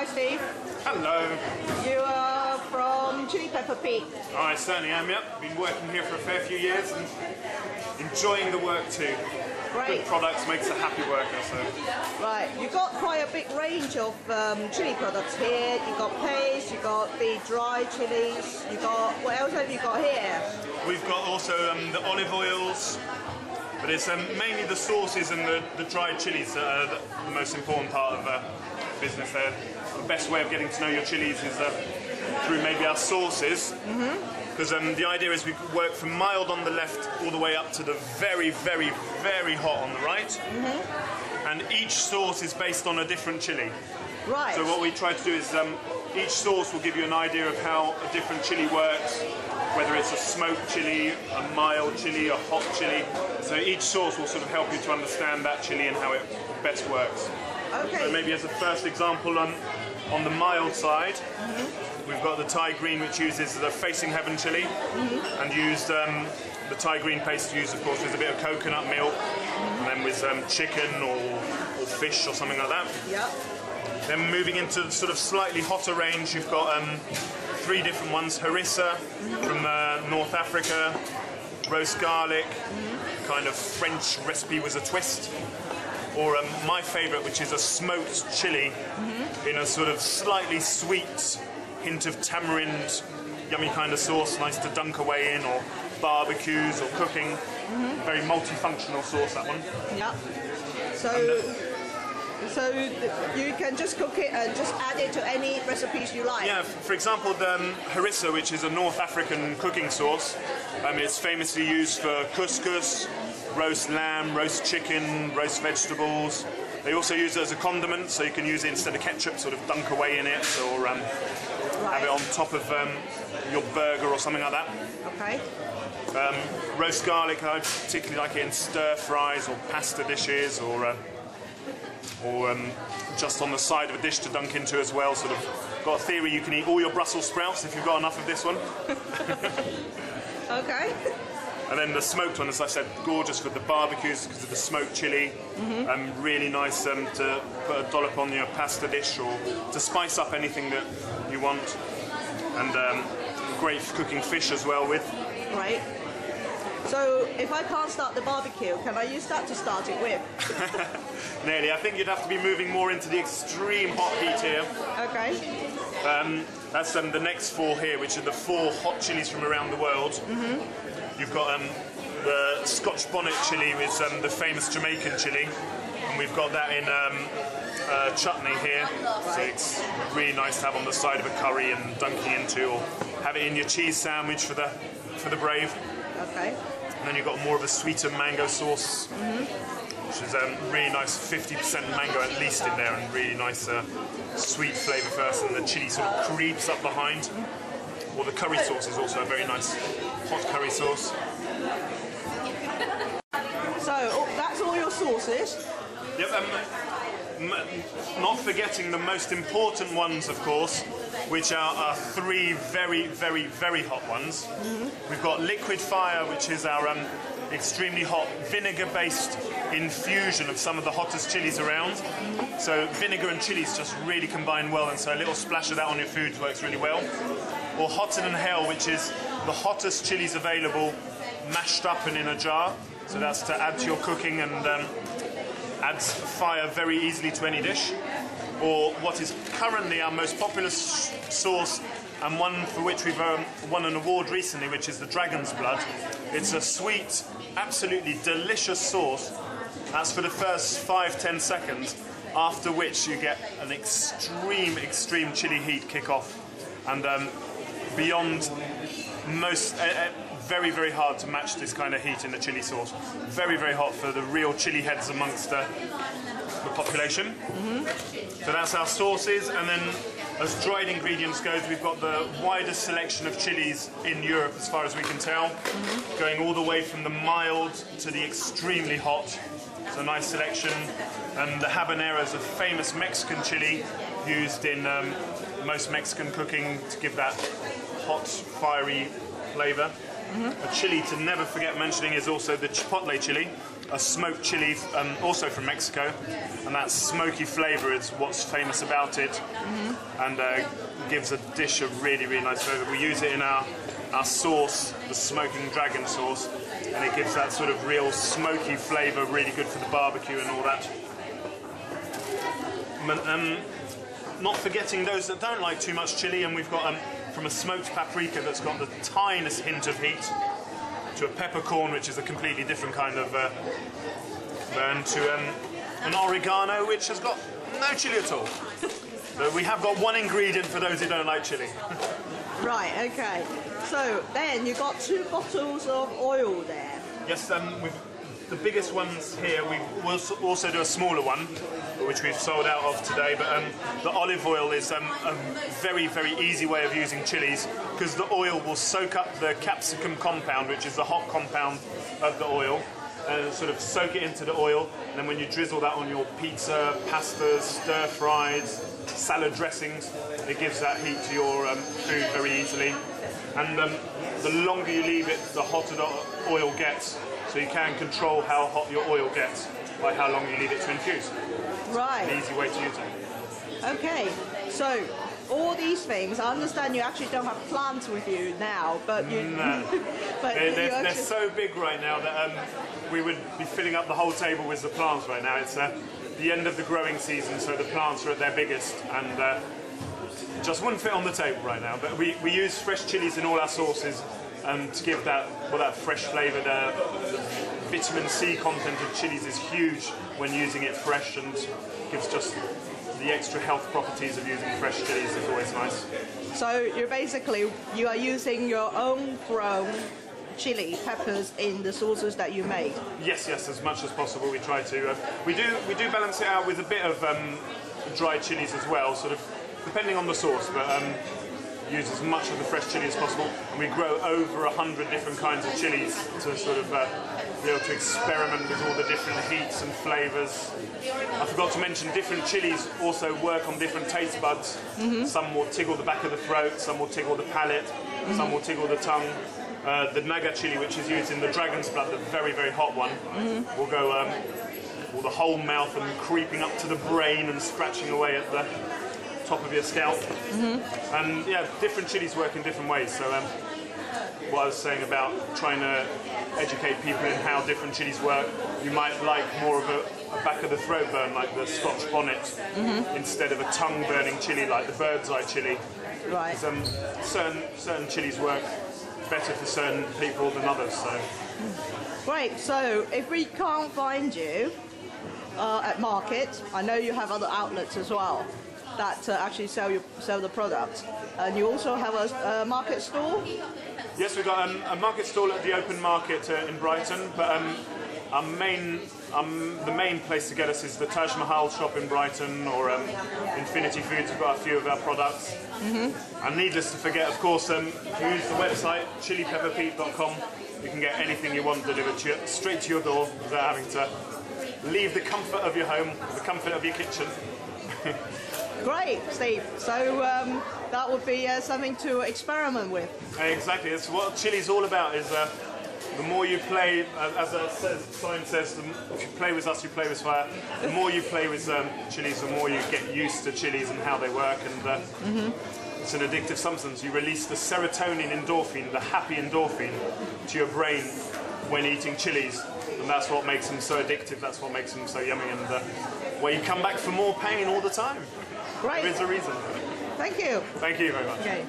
Hi, Steve. Hello. You are from Chilli Pepper Pete. I certainly am, yep. Been working here for a fair few years and enjoying the work too. Great. Good products makes a happy worker, so. Right, you've got quite a big range of chilli products here. You've got paste, you've got the dry chilies, you've got, what else have you got here? We've got also the olive oils, but it's mainly the sauces and the dried chilies that are the most important part of business there. The best way of getting to know your chilies is through maybe our sauces. Because the idea is we work from mild on the left all the way up to the very, very, very hot on the right. And each sauce is based on a different chili. Right. So what we try to do is each sauce will give you an idea of how a different chili works, whether it's a smoked chili, a mild chili, a hot chili. So each sauce will sort of help you to understand that chili and how it best works. Okay. So maybe as a first example on the mild side, we've got the Thai green, which uses the Facing Heaven chili, and used the Thai green paste used, of course, with a bit of coconut milk, and then with chicken or fish or something like that. Yep. Then moving into the sort of slightly hotter range, you've got 3 different ones: harissa from North Africa, roast garlic, kind of French recipe with a twist. Or my favourite, which is a smoked chili in a sort of slightly sweet hint of tamarind, yummy kind of sauce, nice to dunk away in, or barbecues or cooking. Very multifunctional sauce, that one. Yep. So you can just cook it and just add it to any recipes you like. Yeah, for example, the harissa, which is a North African cooking sauce, it's famously used for couscous, roast lamb, roast chicken, roast vegetables. They also use it as a condiment, so you can use it instead of ketchup, sort of dunk away in it, or have it on top of your burger or something like that. Okay. Roast garlic, I particularly like it in stir fries or pasta dishes, or just on the side of a dish to dunk into as well. Sort of got a theory you can eat all your Brussels sprouts if you've got enough of this one. Okay. And then the smoked one, as I said, gorgeous with the barbecues because of the smoked chili. Really nice to put a dollop on your pasta dish or to spice up anything that you want. And great for cooking fish as well with. Right. So if I can't start the barbecue, can I use that to start it with? Nearly. I think you'd have to be moving more into the extreme hot heat here. Okay. That's the next 4 here, which are the 4 hot chilies from around the world. You've got the Scotch bonnet chili with the famous Jamaican chili, and we've got that in chutney here. So it's really nice to have on the side of a curry and dunking into, or have it in your cheese sandwich for the brave. Okay. And then you've got more of a sweeter mango sauce, which is really nice, 50% mango at least in there, and really nice sweet flavour first, and the chili sort of creeps up behind. Or the curry sauce is also a very nice hot curry sauce. So that's all your sauces. Yep. Not forgetting the most important ones, of course, which are 3 very, very, very hot ones. We've got liquid fire, which is our extremely hot vinegar-based infusion of some of the hottest chilies around. So vinegar and chilies just really combine well, and so a little splash of that on your food works really well. Or hotter than hell, which is the hottest chilies available, mashed up and in a jar. So that's to add to your cooking and adds fire very easily to any dish. Or what is currently our most popular sauce, and one for which we've won an award recently, which is the Dragon's Blood. It's a sweet, absolutely delicious sauce. That's for the first 5-10 seconds, after which you get an extreme chili heat kick off. And beyond most, very, very hard to match this kind of heat in the chili sauce. Very, very hot for the real chili heads amongst the population. So that's our sauces, and then as dried ingredients goes, we've got the widest selection of chilies in Europe as far as we can tell, going all the way from the mild to the extremely hot. So nice selection. And the habanero is a famous Mexican chili used in most Mexican cooking to give that hot, fiery flavour. A chili to never forget mentioning is also the chipotle chili, a smoked chili also from Mexico, and that smoky flavour is what's famous about it, and gives a dish a really, really nice flavour. We use it in our sauce, the smoking dragon sauce, and it gives that sort of real smoky flavour, really good for the barbecue and all that. Not forgetting those that don't like too much chili, and we've got from a smoked paprika that's got the tiniest hint of heat, to a peppercorn, which is a completely different kind of burn, to an oregano, which has got no chili at all. So we have got one ingredient for those who don't like chili. Right, okay. So then you got 2 bottles of oil there. Yes, the biggest ones here, we will also do a smaller one, which we've sold out of today, but the olive oil is a very, very easy way of using chilies, because the oil will soak up the capsicum compound, which is the hot compound of the oil, and sort of soak it into the oil, and then when you drizzle that on your pizza, pastas, stir-fries, salad dressings, it gives that heat to your food very easily. And the longer you leave it, the hotter the oil gets. So you can control how hot your oil gets by how long you leave it to infuse. Right. An easy way to use it. Okay, so all these things, I understand you actually don't have plants with you now, but you... No. but they're so big right now that we would be filling up the whole table with the plants right now. It's the end of the growing season, so the plants are at their biggest, and just wouldn't fit on the table right now. But we use fresh chilies in all our sauces, to give that fresh flavour. The vitamin C content of chilies is huge when using it fresh, and gives just the extra health properties of using fresh chilies is always nice. So you are using your own grown chili peppers in the sauces that you make? Yes, as much as possible we try to. We do balance it out with a bit of dried chilies as well, sort of depending on the sauce, but use as much of the fresh chili as possible, and we grow over 100 different kinds of chilies to sort of be able to experiment with all the different heats and flavours. I forgot to mention, different chilies also work on different taste buds. Some will tickle the back of the throat, some will tickle the palate, some will tickle the tongue. The naga chili, which is used in the dragon's blood, the very, very hot one, will go all the whole mouth and creeping up to the brain and scratching away at the top of your scalp. And yeah, different chilies work in different ways. So what I was saying about trying to educate people in how different chilies work, you might like more of a back of the throat burn like the Scotch bonnet, instead of a tongue burning chili like the bird's eye chili. Right. Certain chilies work better for certain people than others. So great. So if we can't find you at market, I know you have other outlets as well that actually sell the product, and you also have a market stall. Yes, we've got a market stall at the open market in Brighton, but the main place to get us is the Taj Mahal shop in Brighton, or Infinity Foods. We've got a few of our products. And needless to forget, of course, if you use the website chillipepperpete.com, you can get anything you want delivered straight to your door without having to leave the comfort of your home, the comfort of your kitchen. Great, Steve. So that would be something to experiment with. Exactly. That's what chili's all about. Is the more you play, as the sign says, if you play with us, you play with fire. The more you play with chilies, the more you get used to chilies and how they work. And it's an addictive substance. You release the serotonin endorphin, the happy endorphin, to your brain when eating chilies, and that's what makes them so addictive. That's what makes them so yummy, and where you come back for more pain all the time. Great. There is a reason. Thank you. Thank you very much. Okay.